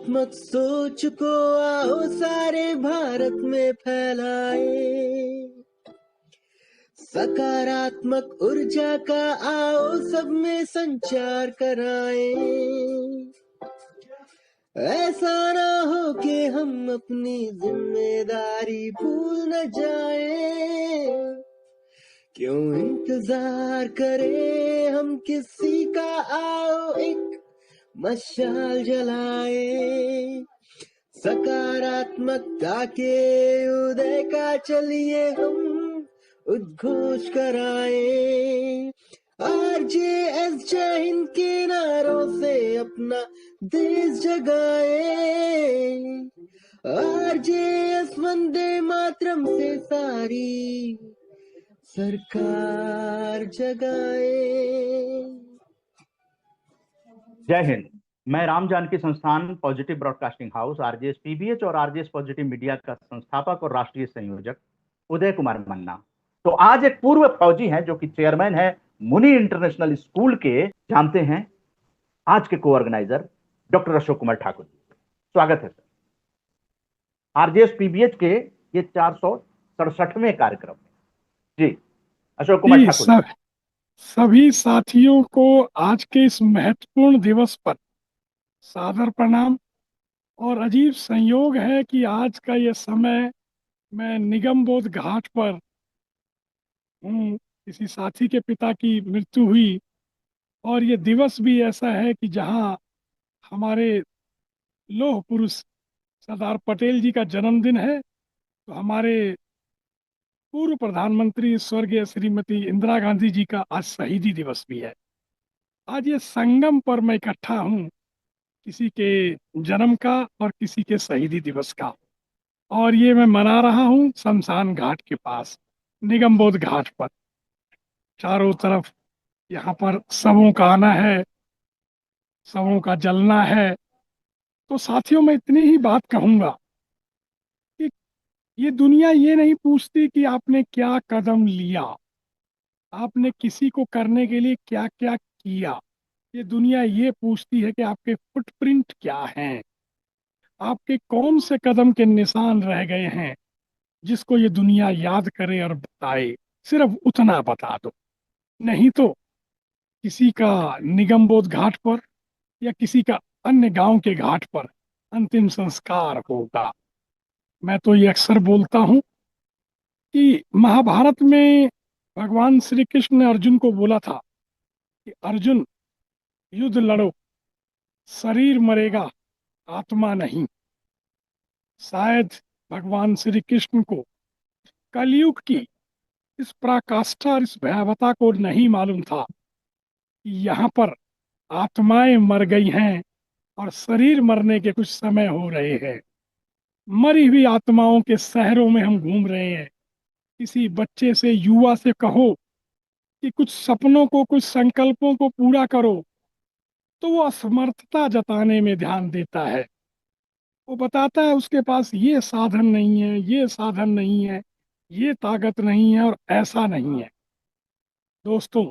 सकारात्मक सोच को आओ सारे भारत में फैलाए। सकारात्मक ऊर्जा का आओ सब में संचार कराएं। ऐसा ना हो कि हम अपनी जिम्मेदारी भूल न जाएं। क्यों इंतजार करें हम किसी का, आओ एक मशाल जलाए। सकारात्मकता के उदय का चलिए हम उद्घोष कराए। आरजेएस जय हिंद के नारों से अपना देश जगाए। आरजेएस वंदे मातरम से सारी सरकार जगाए। जय हिंद। मैं राम जानकी संस्थान positive broadcasting house RJS PBH और आरजेएस पॉजिटिव मीडिया का संस्थापक और राष्ट्रीय संयोजक उदय कुमार मन्ना। तो आज एक पूर्व फौजी हैं जो कि चेयरमैन है मुनि इंटरनेशनल स्कूल के, जानते हैं आज के को ऑर्गेनाइजर डॉक्टर अशोक कुमार ठाकुर जी। स्वागत है सर आरजेएस पीबीएच के ये 467वें कार्यक्रम में। जी अशोक कुमार ठाकुर जी। सभी साथियों को आज के इस महत्वपूर्ण दिवस पर सादर प्रणाम। और अजीब संयोग है कि आज का ये समय मैं निगमबोध घाट पर हूँ। किसी साथी के पिता की मृत्यु हुई और ये दिवस भी ऐसा है कि जहाँ हमारे लौह पुरुष सरदार पटेल जी का जन्मदिन है, तो हमारे पूर्व प्रधानमंत्री स्वर्गीय श्रीमती इंदिरा गांधी जी का आज शहीदी दिवस भी है। आज ये संगम पर मैं इकट्ठा हूँ, किसी के जन्म का और किसी के शहीदी दिवस का, और ये मैं मना रहा हूँ शमशान घाट के पास, निगमबोध घाट पर। चारों तरफ यहाँ पर शवों का आना है, शवों का जलना है। तो साथियों, मैं इतनी ही बात कहूँगा कि ये दुनिया ये नहीं पूछती कि आपने क्या कदम लिया, आपने किसी को करने के लिए क्या क्या किया। ये दुनिया ये पूछती है कि आपके फुटप्रिंट क्या हैं, आपके कौन से कदम के निशान रह गए हैं जिसको ये दुनिया याद करे और बताए। सिर्फ उतना बता दो, नहीं तो किसी का निगमबोध घाट पर या किसी का अन्य गांव के घाट पर अंतिम संस्कार होगा। मैं तो ये अक्सर बोलता हूँ कि महाभारत में भगवान श्री कृष्ण ने अर्जुन को बोला था कि अर्जुन, युद्ध लड़ो, शरीर मरेगा, आत्मा नहीं। शायद भगवान श्री कृष्ण को कलयुग की इस पराकाष्ठा और इस भयावता को नहीं मालूम था कि यहाँ पर आत्माएं मर गई हैं और शरीर मरने के कुछ समय हो रहे हैं। मरी हुई आत्माओं के शहरों में हम घूम रहे हैं। किसी बच्चे से, युवा से कहो कि कुछ सपनों को, कुछ संकल्पों को पूरा करो, तो वो असमर्थता जताने में ध्यान देता है। वो बताता है उसके पास ये साधन नहीं है, ये साधन नहीं है, ये ताकत नहीं है और ऐसा नहीं है। दोस्तों,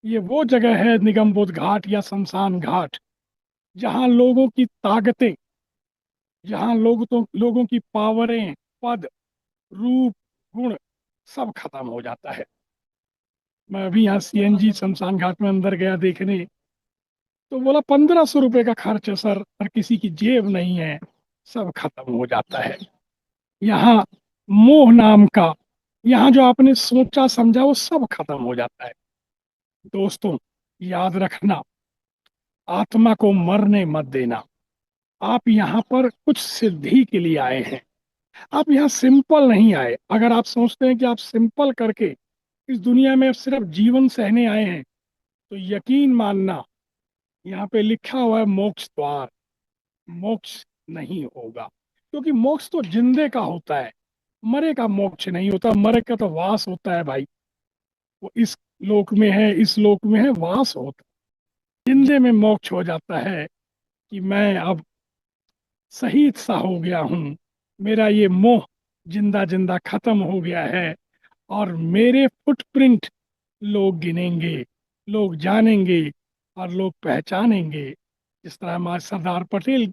ये वो जगह है निगमबोध घाट या शमशान घाट, जहाँ लोगों की ताकतें, जहाँ लोगों की पावरें, पद, रूप, गुण सब खत्म हो जाता है। मैं अभी यहाँ सीएनजी शमशान घाट में अंदर गया देखने, तो बोला 1500 रुपये का खर्च है सर, और किसी की जेब नहीं है, सब खत्म हो जाता है। यहाँ मोह नाम का, यहाँ जो आपने सोचा समझा वो सब खत्म हो जाता है। दोस्तों, याद रखना, आत्मा को मरने मत देना। आप यहाँ पर कुछ सिद्धि के लिए आए हैं, आप यहाँ सिंपल नहीं आए। अगर आप सोचते हैं कि आप सिंपल करके इस दुनिया में सिर्फ जीवन सहने आए हैं, तो यकीन मानना, यहाँ पे लिखा हुआ है मोक्ष द्वार, मोक्ष नहीं होगा। क्योंकि मोक्ष तो जिंदे का होता है, मरे का मोक्ष नहीं होता। मरे का तो वास होता है भाई, वो इस लोक में है, इस लोक में है, वास होता है। जिंदे में मोक्ष हो जाता है कि मैं अब शहीद सा हो गया हूँ, मेरा ये मोह जिंदा जिंदा खत्म हो गया है, और मेरे फुटप्रिंट लोग गिनेंगे, लोग जानेंगे और लोग पहचानेंगे। जिस तरह हमारे सरदार पटेल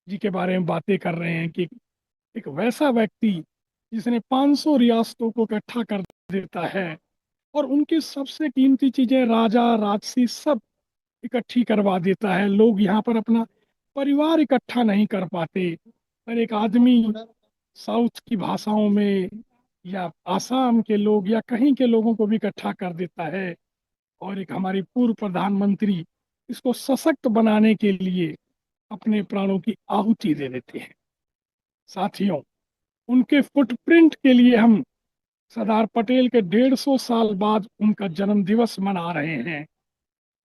जी के बारे में बातें कर रहे हैं कि एक वैसा व्यक्ति जिसने 500 रियासतों को इकट्ठा कर देता है और उनकी सबसे कीमती चीजें राजा राजसी सब इकट्ठी करवा देता है। लोग यहाँ पर अपना परिवार इकट्ठा नहीं कर पाते, पर एक आदमी साउथ की भाषाओं में या आसाम के लोग या कहीं के लोगों को भी इकट्ठा कर देता है। और एक हमारी पूर्व प्रधानमंत्री इसको सशक्त बनाने के लिए अपने प्राणों की आहुति दे देते हैं। साथियों, उनके फुटप्रिंट के लिए हम सरदार पटेल के 150 साल बाद उनका जन्म दिवस मना रहे हैं।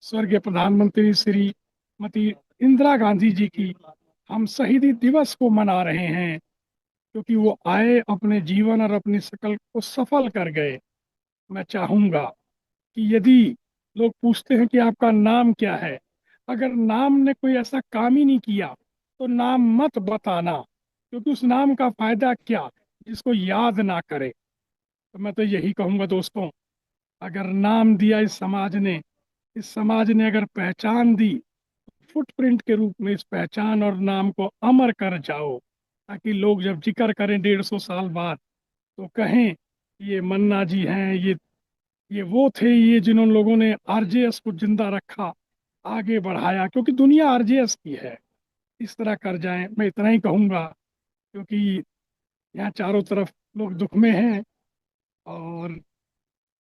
स्वर्गीय प्रधानमंत्री श्रीमती इंदिरा गांधी जी की हम शहीदी दिवस को मना रहे हैं, क्योंकि वो आए, अपने जीवन और अपनी शकल को सफल कर गए। मैं चाहूंगा कि यदि लोग पूछते हैं कि आपका नाम क्या है, अगर नाम ने कोई ऐसा काम ही नहीं किया तो नाम मत बताना, क्योंकि उस नाम का फायदा क्या जिसको याद ना करे। तो मैं तो यही कहूंगा दोस्तों, अगर नाम दिया इस समाज ने अगर पहचान दी, फुटप्रिंट के रूप में इस पहचान और नाम को अमर कर जाओ, ताकि लोग जब जिक्र करें 150 साल बाद तो कहें ये मन्ना जी हैं, ये वो थे, ये जिन्होंने लोगों ने आरजेएस को जिंदा रखा, आगे बढ़ाया, क्योंकि दुनिया आरजेएस की है। इस तरह कर जाएं, मैं इतना ही कहूंगा, क्योंकि यहाँ चारों तरफ लोग दुख में हैं। और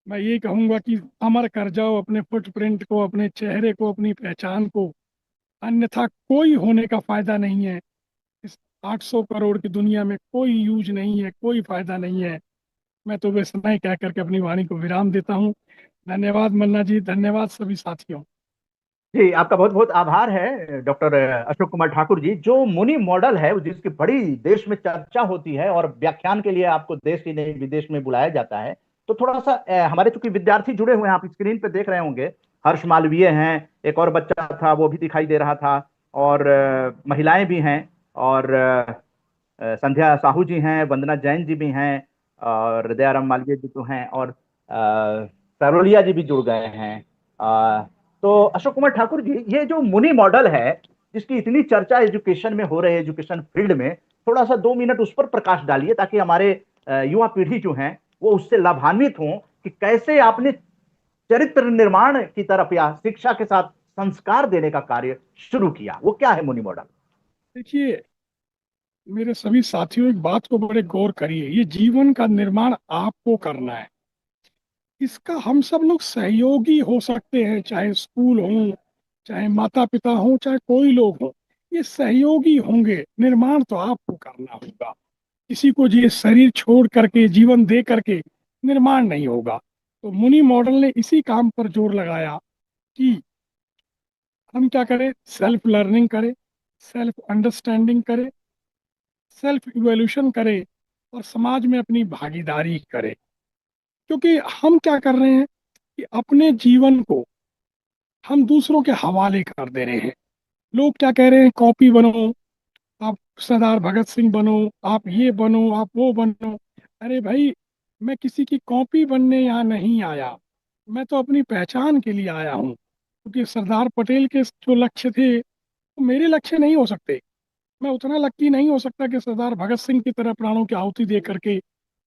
मैं ये कहूंगा कि अमर कर जाओ अपने फुटप्रिंट को, अपने चेहरे को, अपनी पहचान को, अन्यथा कोई होने का फायदा नहीं है। इस 800 करोड़ की दुनिया में कोई यूज नहीं है, कोई फायदा नहीं है। मैं तो बस इतना ही कह करके अपनी वाणी को विराम देता हूँ। धन्यवाद मन्ना जी, धन्यवाद सभी साथियों। जी, आपका बहुत बहुत आभार है डॉक्टर अशोक कुमार ठाकुर जी। जो मुनि मॉडल है जिसकी बड़ी देश में चर्चा होती है और व्याख्यान के लिए आपको देश ही नहीं विदेश में बुलाया जाता है, तो थोड़ा सा हमारे चूंकि विद्यार्थी जुड़े हुए हैं, आप स्क्रीन पे देख रहे होंगे, हर्ष मालवीय हैं, एक और बच्चा था वो भी दिखाई दे रहा था, और महिलाएं भी हैं, और संध्या साहू जी हैं, वंदना जैन जी भी हैं, और दयाराम मालवीय जी तो हैं, और सरोलिया जी भी जुड़ गए हैं। तो अशोक कुमार ठाकुर जी, ये जो मुनि मॉडल है जिसकी इतनी चर्चा एजुकेशन में हो रही है, एजुकेशन फील्ड में, थोड़ा सा 2 मिनट उस पर प्रकाश डालिए, ताकि हमारे युवा पीढ़ी जो है वो उससे लाभान्वित हों कि कैसे आपने चरित्र निर्माण की तरफ या शिक्षा के साथ संस्कार देने का कार्य शुरू किया। वो क्या है मुनि मॉडल? देखिए मेरे सभी साथियों, एक बात को बड़े गौर करिए, ये जीवन का निर्माण आपको करना है। इसका हम सब लोग सहयोगी हो सकते हैं, चाहे स्कूल हो, चाहे माता पिता हो, चाहे कोई लोग हो, ये सहयोगी होंगे। निर्माण तो आपको करना होगा। किसी को ये शरीर छोड़ करके, जीवन दे करके निर्माण नहीं होगा। तो मुनि मॉडल ने इसी काम पर जोर लगाया कि हम क्या करें, सेल्फ लर्निंग करें, सेल्फ अंडरस्टैंडिंग करें, सेल्फ इवोल्यूशन करें, और समाज में अपनी भागीदारी करें। क्योंकि हम क्या कर रहे हैं कि अपने जीवन को हम दूसरों के हवाले कर दे रहे हैं। लोग क्या कह रहे हैं, कॉपी बनो, आप सरदार भगत सिंह बनो, आप ये बनो, आप वो बनो। अरे भाई, मैं किसी की कॉपी बनने यहाँ नहीं आया, मैं तो अपनी पहचान के लिए आया हूँ। क्योंकि सरदार पटेल के जो लक्ष्य थे वो मेरे लक्ष्य नहीं हो सकते। मैं उतना लकी नहीं हो सकता कि सरदार भगत सिंह की तरह प्राणों की आहुति दे करके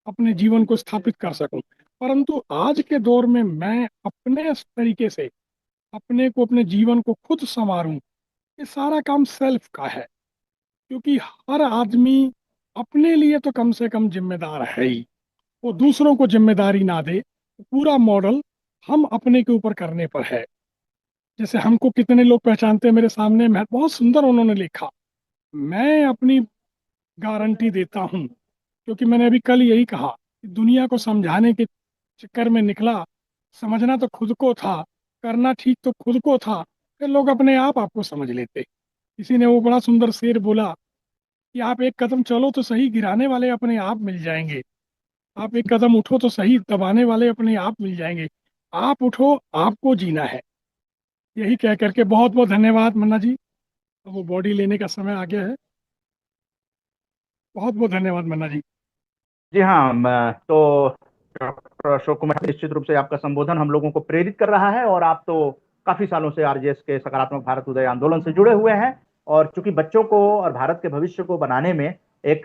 अपने जीवन को स्थापित कर सकूं। परंतु आज के दौर में मैं अपने तरीके से अपने को, अपने जीवन को खुद संवारूं, ये सारा काम सेल्फ का है। क्योंकि हर आदमी अपने लिए तो कम से कम जिम्मेदार है ही, वो दूसरों को जिम्मेदारी ना दे। पूरा मॉडल हम अपने के ऊपर करने पर है। जैसे हमको कितने लोग पहचानते हैं, मेरे सामने में बहुत सुंदर उन्होंने लिखा, मैं अपनी गारंटी देता हूँ, क्योंकि मैंने अभी कल यही कहा कि दुनिया को समझाने के चक्कर में निकला, समझना तो खुद को था, करना ठीक तो खुद को था, फिर लोग अपने आप आपको समझ लेते। किसी ने वो बड़ा सुंदर शेर बोला कि आप एक कदम चलो तो सही, गिराने वाले अपने आप मिल जाएंगे। आप एक कदम उठो तो सही, दबाने वाले अपने आप मिल जाएंगे। आप उठो, आपको जीना है। यही कह करके बहुत बहुत धन्यवाद मन्ना जी। अब वो बॉडी लेने का समय आ गया है। बहुत बहुत धन्यवाद मन्ना जी। जी हाँ, तो डॉक्टर अशोक कुमार, निश्चित रूप से आपका संबोधन हम लोगों को प्रेरित कर रहा है, और आप तो काफी सालों से आरजेएस के सकारात्मक भारत उदय आंदोलन से जुड़े हुए हैं। और चूंकि बच्चों को और भारत के भविष्य को बनाने में एक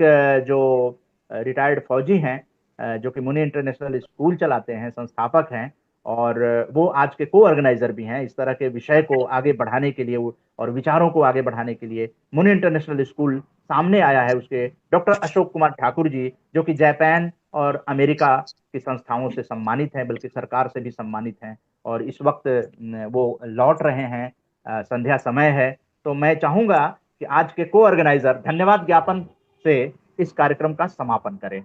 जो रिटायर्ड फौजी हैं, जो कि मुनि इंटरनेशनल स्कूल चलाते हैं, संस्थापक हैं, और वो आज के को ऑर्गेनाइजर भी हैं इस तरह के विषय को आगे बढ़ाने के लिए और विचारों को आगे बढ़ाने के लिए। मुनि इंटरनेशनल स्कूल सामने आया है, उसके डॉक्टर अशोक कुमार ठाकुर जी, जो कि जापान और अमेरिका की संस्थाओं से सम्मानित हैं, बल्कि सरकार से भी सम्मानित हैं, और इस वक्त वो लौट रहे हैं, संध्या समय है। तो मैं चाहूंगा कि आज के को ऑर्गेनाइजर धन्यवाद ज्ञापन से इस कार्यक्रम का समापन करें।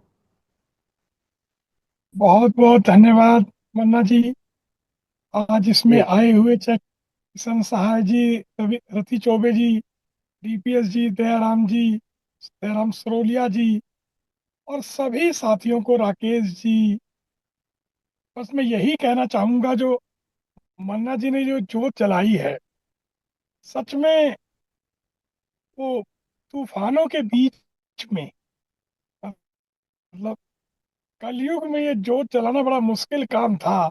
बहुत बहुत धन्यवाद मन्ना जी। आज इसमें जी आए हुए चाहे किशन सहाय जी, रति चौबे जी, डीपीएस जी, दयाराम सरोलिया जी, और सभी साथियों को, राकेश जी। बस मैं यही कहना चाहूंगा, जो मन्ना जी ने जो जोत जलाई है, सच में वो तूफानों के बीच में, मतलब कलयुग में ये जोत जलाना बड़ा मुश्किल काम था।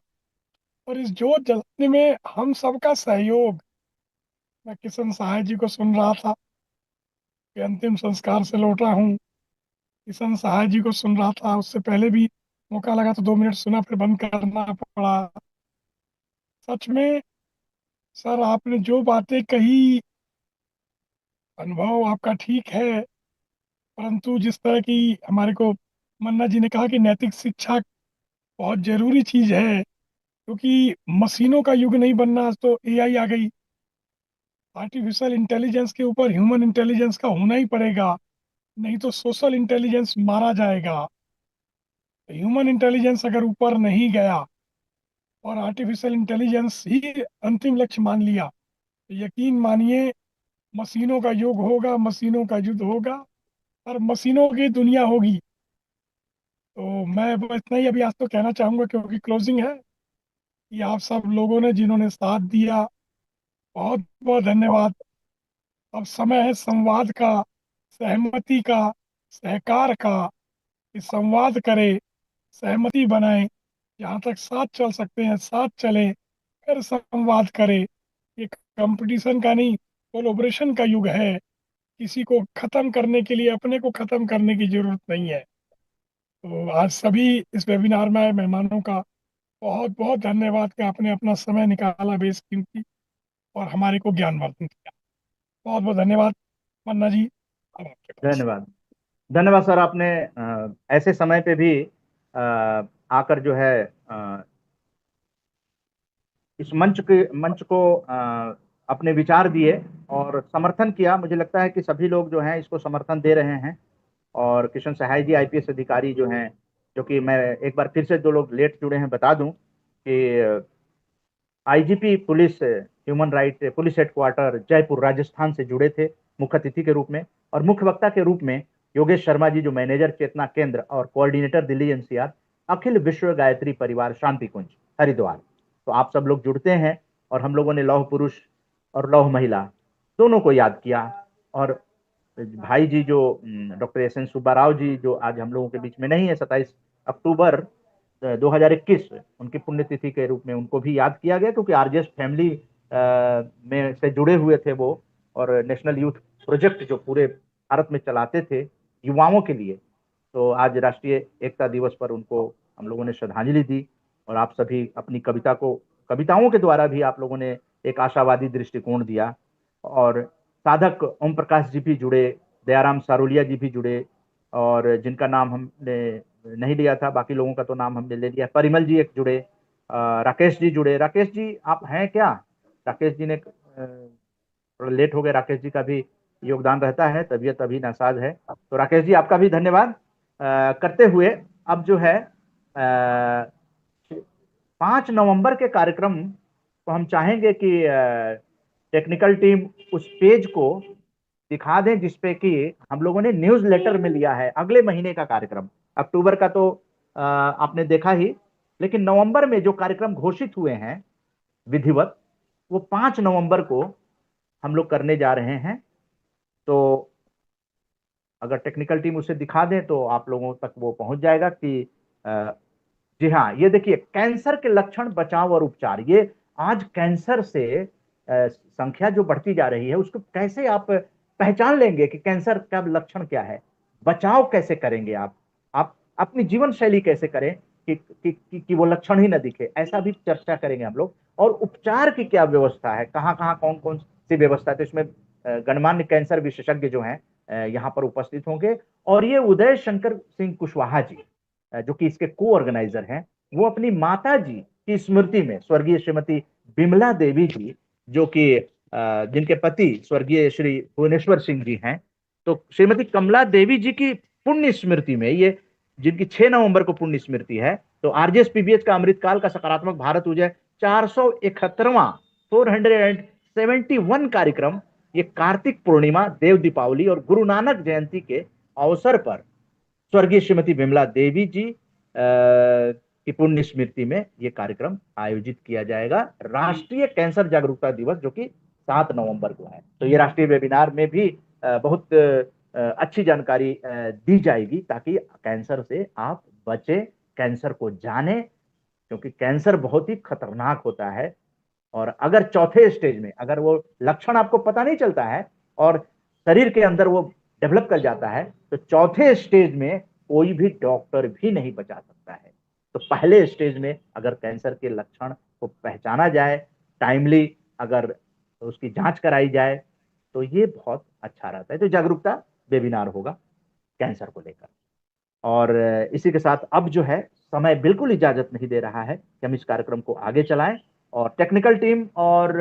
और इस जोत जलाने में हम सबका सहयोग, मैं किशन सहाय जी को सुन रहा था कि अंतिम संस्कार से लौटा हूँ, किशन सहाय जी को सुन रहा था, उससे पहले भी मौका लगा तो 2 मिनट सुना, फिर बंद करना पड़ा। सच में सर, आपने जो बातें कही, अनुभव आपका ठीक है, परंतु जिस तरह की हमारे को मन्ना जी ने कहा कि नैतिक शिक्षा बहुत जरूरी चीज है, क्योंकि मशीनों का युग नहीं बनना। आज तो एआई आ गई, आर्टिफिशियल इंटेलिजेंस के ऊपर ह्यूमन इंटेलिजेंस का होना ही पड़ेगा, नहीं तो सोशल इंटेलिजेंस मारा जाएगा। ह्यूमन इंटेलिजेंस अगर ऊपर नहीं गया और आर्टिफिशियल इंटेलिजेंस ही अंतिम लक्ष्य मान लिया, तो यकीन मानिए मशीनों का युग होगा, मशीनों का युद्ध होगा, और मशीनों की दुनिया होगी। तो मैं बस इतना ही अभी आज तो कहना चाहूंगा, क्योंकि क्लोजिंग है, कि आप सब लोगों ने जिन्होंने साथ दिया, बहुत बहुत धन्यवाद। अब समय है संवाद का, सहमति का, सहकार का, कि संवाद करें, सहमति बनाएं, जहाँ तक साथ चल सकते हैं साथ चलें, फिर संवाद करें। ये कंपटीशन का नहीं, कोलोब्रेशन का युग है। किसी को खत्म करने के लिए अपने को खत्म करने की जरूरत नहीं है। तो आज सभी इस वेबिनार में आए मेहमानों का बहुत बहुत धन्यवाद कि आपने अपना समय निकाला बेशकीमती और हमारे को ज्ञानवर्धन किया। बहुत बहुत धन्यवाद मन्ना जी, अब आपके पास। धन्यवाद। धन्यवाद सर, आपने ऐसे समय पे भी आकर जो है इस मंच को अपने विचार दिए और समर्थन किया। मुझे लगता है कि सभी लोग जो हैं इसको समर्थन दे रहे हैं। और किशन सहाय जी आईपीएस अधिकारी जो हैं, जो कि मैं एक बार फिर से जो लोग लेट जुड़े हैं बता दूं कि IGP police, human right police headquarter Jaipur Rajasthan से जुड़े थे मुख्य अतिथि के रूप में, और मुख्य वक्ता के रूप में योगेश शर्मा जी, जो मैनेजर चेतना केंद्र और कोऑर्डिनेटर दिल्ली एनसीआर अखिल विश्व गायत्री परिवार शांति कुंज हरिद्वार। तो आप सब लोग जुड़ते हैं, और हम लोगों ने लौह पुरुष और लौह महिला दोनों को याद किया। और भाई जी जो doctor S N Subba Rao ji, जो आज हम लोगों के बीच में नहीं है, 27 अक्टूबर 2021 उनकी पुण्यतिथि के रूप में उनको भी याद किया गया, क्योंकि आरजेएस फैमिली में से जुड़े हुए थे वो, और नेशनल यूथ प्रोजेक्ट जो पूरे भारत में चलाते थे युवाओं के लिए। तो आज राष्ट्रीय एकता दिवस पर उनको हम लोगों ने श्रद्धांजलि दी, और आप सभी अपनी कविताओं के द्वारा भी आप लोगों ने एक आशावादी दृष्टिकोण दिया। और साधक ओम प्रकाश जी भी जुड़े, दयाराम सारोलिया जी भी जुड़े, और जिनका नाम हमने नहीं लिया था, बाकी लोगों का तो नाम हमने ले लिया। परिमल जी एक जुड़े, राकेश जी जुड़े। राकेश जी आप हैं क्या? राकेश जी ने थोड़ा लेट हो गए, राकेश जी का भी योगदान रहता है, तबीयत अभी नासाज है। तो राकेश जी आपका भी धन्यवाद करते हुए अब जो है 5 नवंबर के कार्यक्रम को हम चाहेंगे कि टेक्निकल टीम उस पेज को दिखा दें जिसपे कि हम लोगों ने न्यूज लेटर में लिया है अगले महीने का कार्यक्रम। अक्टूबर का तो आपने देखा ही, लेकिन नवंबर में जो कार्यक्रम घोषित हुए हैं विधिवत, वो 5 नवंबर को हम लोग करने जा रहे हैं। तो अगर टेक्निकल टीम उसे दिखा दें तो आप लोगों तक वो पहुंच जाएगा कि जी हाँ, ये देखिए, कैंसर के लक्षण, बचाव और उपचार। ये आज कैंसर से संख्या जो बढ़ती जा रही है उसको कैसे आप पहचान लेंगे कि कैंसर का लक्षण क्या है, बचाव कैसे करेंगे आप अपनी जीवन शैली कैसे करें कि वो लक्षण ही न दिखे, ऐसा भी चर्चा करेंगे हम लोग। और उपचार की क्या व्यवस्था है, कहाँ कहाँ कौन कौन सी व्यवस्था है, तो इसमें गणमान्य कैंसर विशेषज्ञ जो हैं यहाँ पर उपस्थित होंगे। और ये उदय शंकर सिंह कुशवाहा जी जो कि इसके को ऑर्गेनाइजर हैं, वो अपनी माता जी की स्मृति में स्वर्गीय श्रीमती बिमला देवी जी जो कि जिनके पति स्वर्गीय श्री भुवनेश्वर सिंह जी हैं, तो श्रीमती कमला देवी जी की पुण्य स्मृति में, ये जिनकी 6 नवंबर को पुण्य स्मृति है, तो आरजेएस पीबीएच का अमृतकाल का सकारात्मक भारत उदय 471वां 471 कार्यक्रम ये कार्तिक पूर्णिमा, देव दीपावली और गुरु नानक जयंती के अवसर पर स्वर्गीय श्रीमती बिमला देवी जी की पुण्य स्मृति में ये कार्यक्रम आयोजित किया जाएगा, राष्ट्रीय कैंसर जागरूकता दिवस जो कि 7 नवंबर को है। तो ये राष्ट्रीय वेबिनार में भी बहुत अच्छी जानकारी दी जाएगी ताकि कैंसर से आप बचें, कैंसर को जानें, क्योंकि कैंसर बहुत ही खतरनाक होता है। और अगर चौथे स्टेज में अगर वो लक्षण आपको पता नहीं चलता है और शरीर के अंदर वो डेवलप कर जाता है, तो चौथे स्टेज में कोई भी डॉक्टर भी नहीं बचा सकता है। तो पहले स्टेज में अगर कैंसर के लक्षण को पहचाना जाए, टाइमली अगर उसकी जांच कराई जाए, तो ये बहुत अच्छा रहता है। तो जागरूकता वेबिनार होगा कैंसर को लेकर। और इसी के साथ अब जो है समय बिल्कुल इजाजत नहीं दे रहा है कि हम इस कार्यक्रम को आगे चलाएं, और टेक्निकल टीम और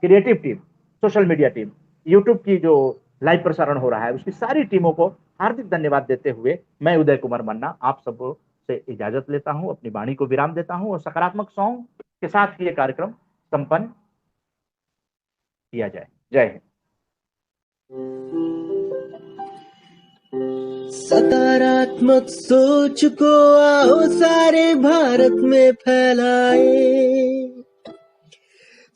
creative team, social media team, YouTube की जो लाइव प्रसारण हो रहा है उसकी सारी टीमों को हार्दिक धन्यवाद देते हुए मैं उदय कुमार मन्ना आप सब से इजाजत लेता हूं, अपनी वाणी को विराम देता हूं और सकारात्मक सॉन्ग के साथ ये कार्यक्रम संपन्न किया जाए। जय हिंद। सकारात्मक सोच को आओ सारे भारत में फैलाए,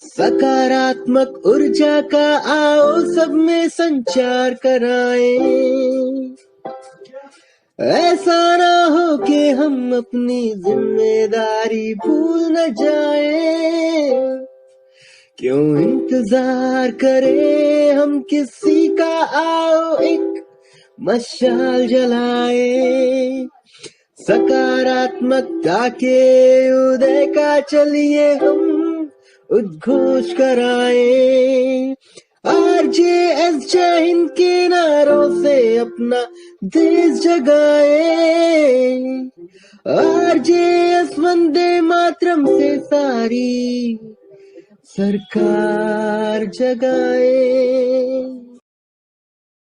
सकारात्मक ऊर्जा का आओ सब में संचार कराएं। ऐसा ना हो कि हम अपनी जिम्मेदारी भूल न जाएं, क्यों इंतजार करें हम किसी का, आओ एक मशाल जलाए। सकारात्मकता के उदय का चलिए हम उद्घोष कराए। आरजेएस जय हिंद के नारों से अपना देश जगाए, आरजेएस वंदे मातरम से सारी सरकार जगाए।